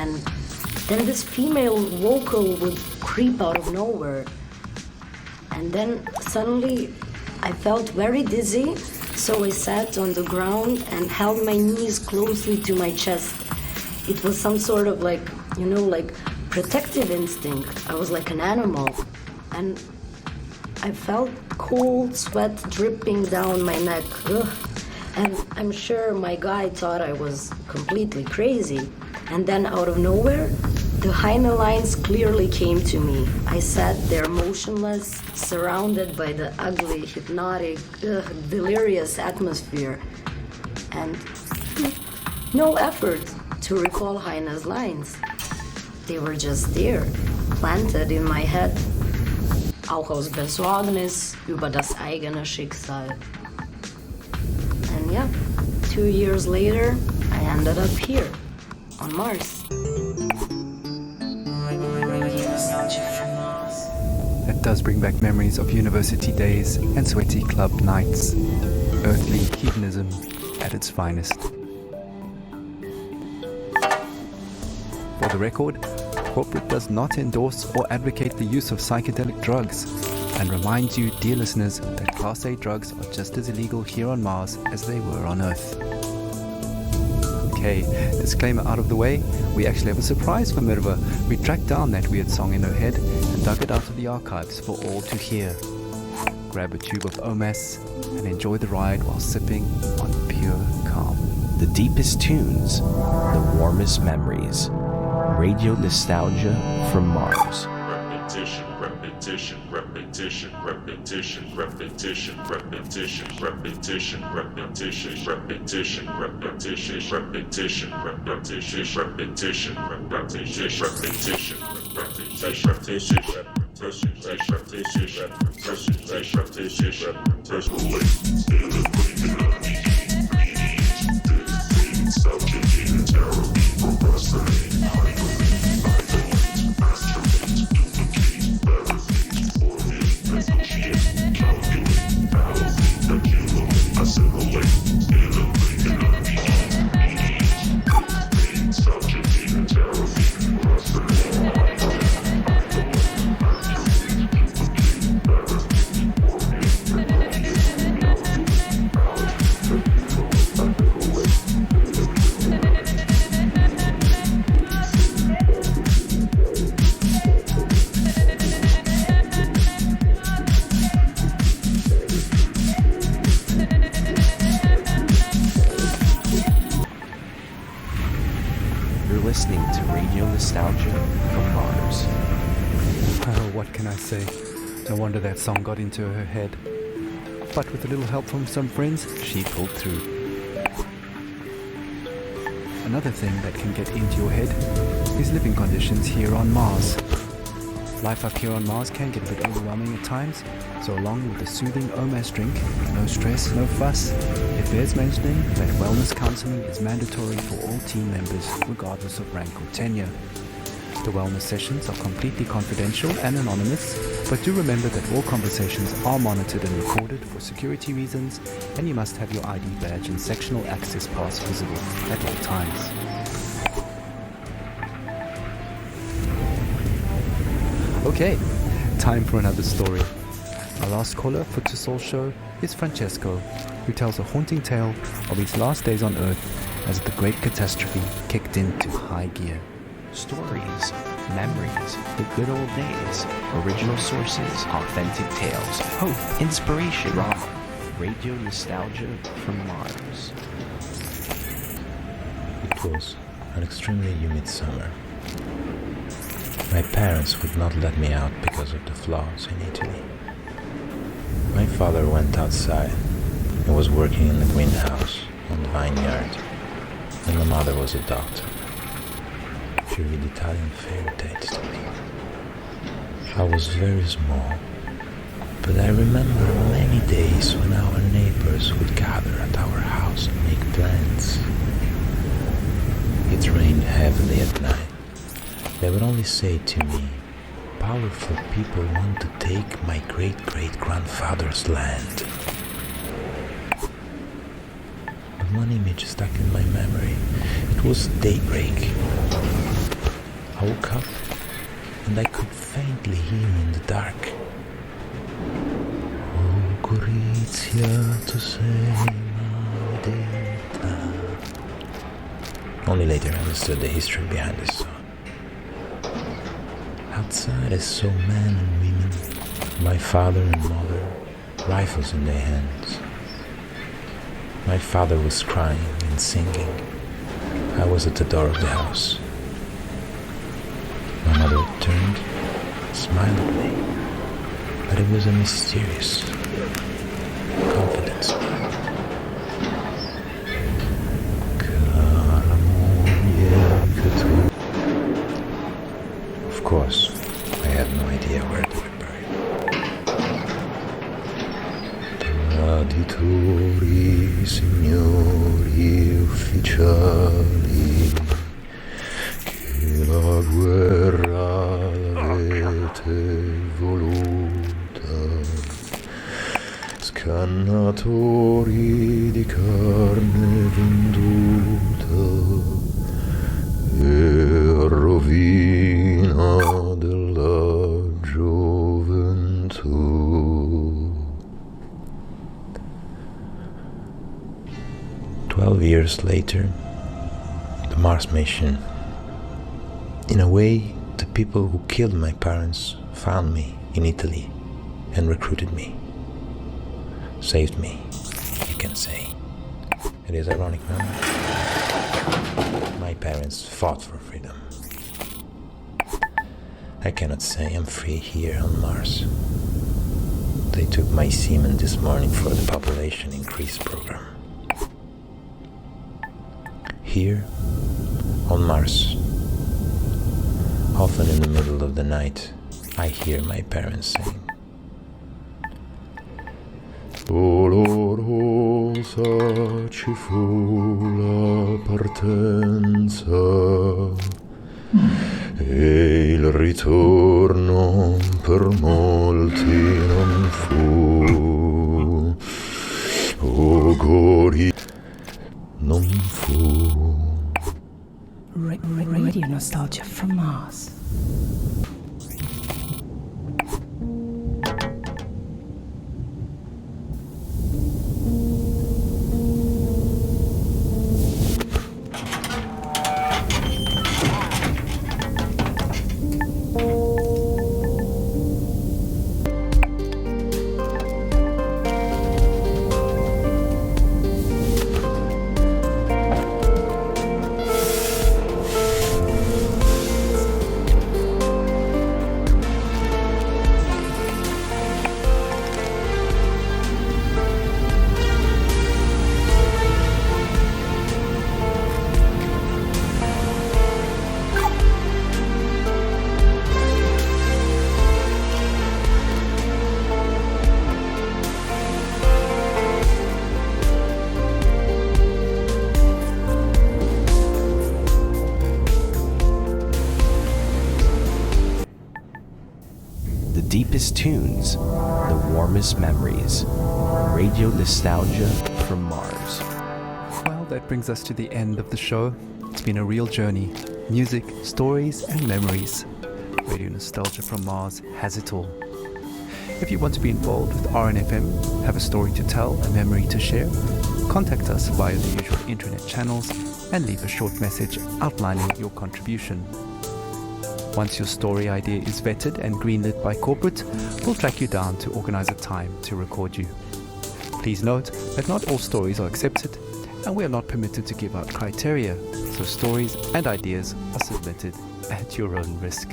and then this female vocal would creep out of nowhere. And then suddenly I felt very dizzy, so I sat on the ground and held my knees closely to my chest. It was some sort of like protective instinct. I was like an animal. And I felt cold sweat dripping down my neck. Ugh. And I'm sure my guy thought I was completely crazy. And then out of nowhere, the Heine lines clearly came to me. I sat there motionless, surrounded by the ugly, hypnotic, delirious atmosphere. And no effort to recall Heine's lines. They were just there, planted in my head. Auch aus Besorgnis über das eigene Schicksal. And yeah, 2 years later, I ended up here, on Mars. That does bring back memories of university days and sweaty club nights. Earthly hedonism at its finest. For the record, corporate does not endorse or advocate the use of psychedelic drugs, and reminds you, dear listeners, that Class A drugs are just as illegal here on Mars as they were on Earth. Okay, disclaimer out of the way, we actually have a surprise for Mirva. We tracked down that weird song in her head and dug it out of the archives for all to hear. Grab a tube of OMAS and enjoy the ride while sipping on pure calm. The deepest tunes, the warmest memories. Radio nostalgia from Mars. Repetition, repetition, repetition, repetition, repetition, repetition, repetition, repetition, repetition, repetition, repetition, repetition, repetition, repetition, repetition, Listening to Radio Nostalgia from Mars. Oh, what can I say? No wonder that song got into her head. But with a little help from some friends, she pulled through. Another thing that can get into your head is living conditions here on Mars. Life up here on Mars can get a bit overwhelming at times, so along with the soothing OMAS drink, no stress, no fuss, it bears mentioning that wellness counseling is mandatory for all team members, regardless of rank or tenure. The wellness sessions are completely confidential and anonymous, but do remember that all conversations are monitored and recorded for security reasons, and you must have your ID badge and sectional access pass visible at all times. Okay, time for another story. Our last caller for To Soul Show is Francesco, who tells a haunting tale of his last days on Earth as the great catastrophe kicked into high gear. Stories, memories, the good old days, original sources, authentic tales, hope, inspiration, drama. Radio nostalgia from Mars. It was an extremely humid summer. My parents would not let me out because of the floods in Italy. My father went outside and was working in the greenhouse on the vineyard, and my mother was a doctor. She read Italian fairy tales to me. I was very small, but I remember many days when our neighbors would gather at our house and make plans. It rained heavily at night. They would only say to me, "Powerful people want to take my great-great-grandfather's land." But one image stuck in my memory. It was daybreak. I woke up and I could faintly hear in the dark. O Gorizia, tu sei maledetta. Only later I understood the history behind this song. Outside I saw men and women, my father and mother, rifles in their hands. My father was crying and singing. I was at the door of the house. My mother turned, smiled at me, but it was a mysterious, confident smile. Cara moglie che tu. Of course, I had no idea where they were buried. Traditori, signori, ufficiali, che la guerra l'avete voluta, scannatori di carne venduta e rovina della gioventù. 12 years later, the Mars mission. In a way, the people who killed my parents found me in Italy and recruited me. Saved me, you can say. It is ironic, no? My parents fought for freedom. I cannot say I'm free here on Mars. They took my semen this morning for the population increase program. Here, on Mars, often in the middle of the night, I hear my parents sing. Dolorosa ci fu la partenza e il ritorno per molti non fu. O Gori non fu. Radio nostalgia from Mars. Deepest tunes, the warmest memories. Radio nostalgia from Mars. Well, that brings us to the end of the show. It's been a real journey. Music, stories, and memories. Radio Nostalgia from Mars has it all. If you want to be involved with RNFM, have a story to tell, a memory to share, contact us via the usual internet channels and leave a short message outlining your contribution. Once your story idea is vetted and greenlit by corporate, we'll track you down to organize a time to record you. Please note that not all stories are accepted and we are not permitted to give out criteria, so stories and ideas are submitted at your own risk.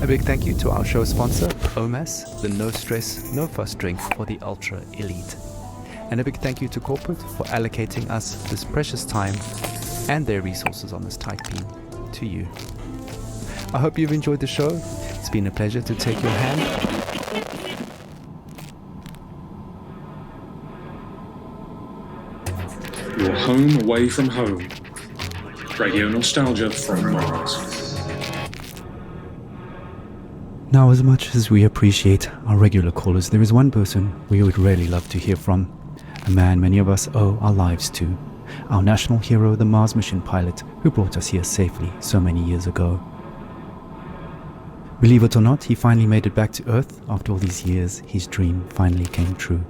A big thank you to our show sponsor, OMAS, the no stress, no fuss drink for the ultra elite. And a big thank you to corporate for allocating us this precious time and their resources on this tight beam to you. I hope you've enjoyed the show. It's been a pleasure to take your hand. Your home away from home. Radio nostalgia from Mars. Now, as much as we appreciate our regular callers, there is one person we would really love to hear from. A man many of us owe our lives to. our national hero, the Mars mission pilot who brought us here safely so many years ago. Believe it or not, he finally made it back to Earth. After all these years, his dream finally came true.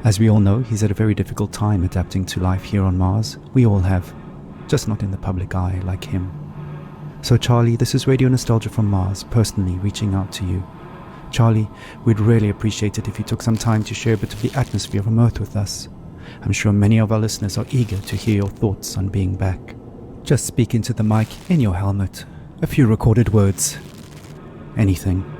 As we all know, he's had a very difficult time adapting to life here on Mars. We all have, just not in the public eye like him. So Charlie, this is Radio Nostalgia from Mars, personally reaching out to you. Charlie, we'd really appreciate it if you took some time to share a bit of the atmosphere from Earth with us. I'm sure many of our listeners are eager to hear your thoughts on being back. Just speak into the mic in your helmet. A few recorded words. Anything.